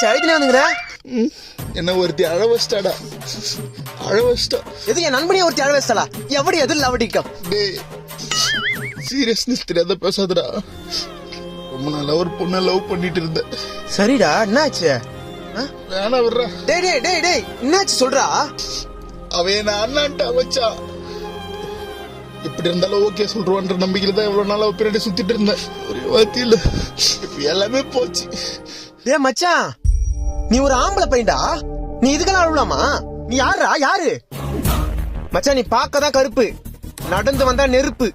என்னாச்சு அழுதுனே வந்துங்கிற? என்ன ஒருத்தி அழ வச்சிட்டாடா, அழ வச்சிட்டா. எது என் நண்பனையே ஒருத்தி அழ வச்சிட்டாளா? எப்படி எது லவடிக்கம்? டேய் சீரியஸ்னஸ் தெரியாத பேசாதடா. ரொம்ப நாளா ஒரு பொண்ணை லவ் பண்ணிட்டு இருந்தேன். சரிடா, என்னாச்சு? வேணா விடுறா. டேய் டேய் டேய் டேய், என்னாச்சு சொல்றா? அவன் என்ன அண்ணான்ட்டா வச்சா. இப்படி இருந்தாலும் ஓகே சொல்றான்ற நம்பிக்கையில தான் எவ்வளவு நாளா பின்னாடி சுத்திட்டு இருந்தேன். ஒரு வார்த்தை இல்ல, இப்ப எல்லாமே போச்சு. டேய் மச்சான், நீ ஒரு ஆம்பளை பையன்டா, நீ இதுக்கெல்லாம் அழுவலாமா? நீ யாரா? யாரு மச்சான்? நீ பார்க்கதான் கருப்பு, நடந்து வந்தா நெருப்பு.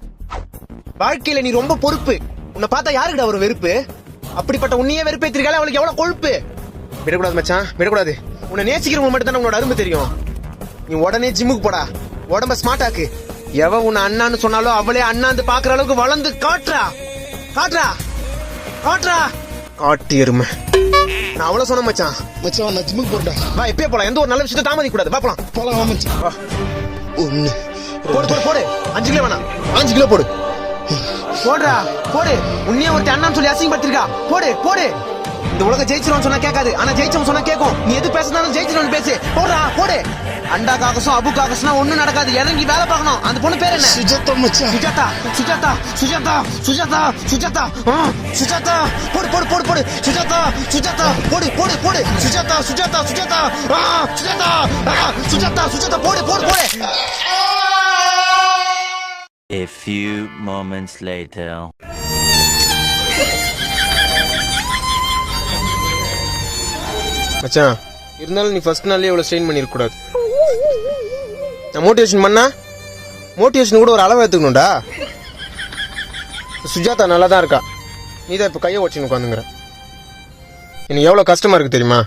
வாழ்க்கையில நீ ரொம்ப பொறுப்பு. உன்னை பார்த்தா யாருக்குடா ஒரு வெறுப்பு? அப்படிப்பட்ட உன்னையே வெறுப்பேத்திருக்காளே, அவளுக்கு எவ்வளவு கொழுப்பு. விடக்கூடாது மச்சான், விடக்கூடாது. உன்னை நேசிக்கிறவங்க மட்டும் தான் உன்னோட அருமை தெரியும். நீ உடனே ஜிம்முக்கு போடா, உடம்ப ஸ்மார்ட் ஆக்கு. எவ உன்னை அண்ணான்னு சொன்னாலும் அவளே அண்ணாந்து பாக்குற அளவுக்கு வளர்ந்து காட்டுறா, காட்டுறா, காட்டுறா. காட்டு எருமை. நான் அவ்வளவு சொன்ன மச்சான். மச்சான் நான் ஜிம்முக்கு போறேன்டா. வா இப்பயே போலாம், எந்த ஒரு நல்ல விஷயத்தை தாமதிக்க கூடாது. பாப்பலாம் போலாம் வா மச்சான். வா. ஒண்ணு போடு போடு போடு, 5 கிலோ வேணாம், 5 கிலோ போடு. போடுறா போடு. உன்னையே ஒருத்தி அண்ணான்னு சொல்லி அசிங்கப்படுத்திருக்கா. போடு போடு. இந்த உலகம் ஜெயிச்சிருவான்னு சொன்னா கேட்காது, ஆனா ஜெயிச்சவன் சொன்னா கேட்கும். நீ எது பேசினாலும் ஜெயிச்சிருவான்னு பேசு. போடுறா போடு. அண்டா காகசம் அபு காகசம் ஒண்ணும் நடக்காது. இறங்கி வேலை பார்க்கணும். அந்த பொண்ணு பேர் என்ன? சுஜாதா மச்சான். சுஜாதா சுஜாதா சுஜாதா சுஜாதா சுஜாதா சுஜாதா. போடு போடு போடு போடு. சுஜாதா சுஜாதா போடு போடு போடு. சுஜாதா சுஜாதா சுஜாதா சுஜாதா சுஜாதா சுஜாதா போடு போடு போடு. A few moments later. மச்சான், இருந்தாலும் நீ ஃபர்ஸ்ட் நாள்லயே இவ்வளவு ஸ்ட்ரெயின் பண்ணிருக்க கூடாது. நான் மோட்டிவேஷன் பண்ணா மோட்டிவேஷன் கூட ஒரு அளவு எடுத்துக்கணும்டா. சுஜாதா நல்லா தான் இருக்கா, நீ தான் இப்ப கையை வச்சுன்னு உட்காந்துங்கிற. எனக்கு எவ்வளவு கஷ்டமா இருக்கு தெரியுமா?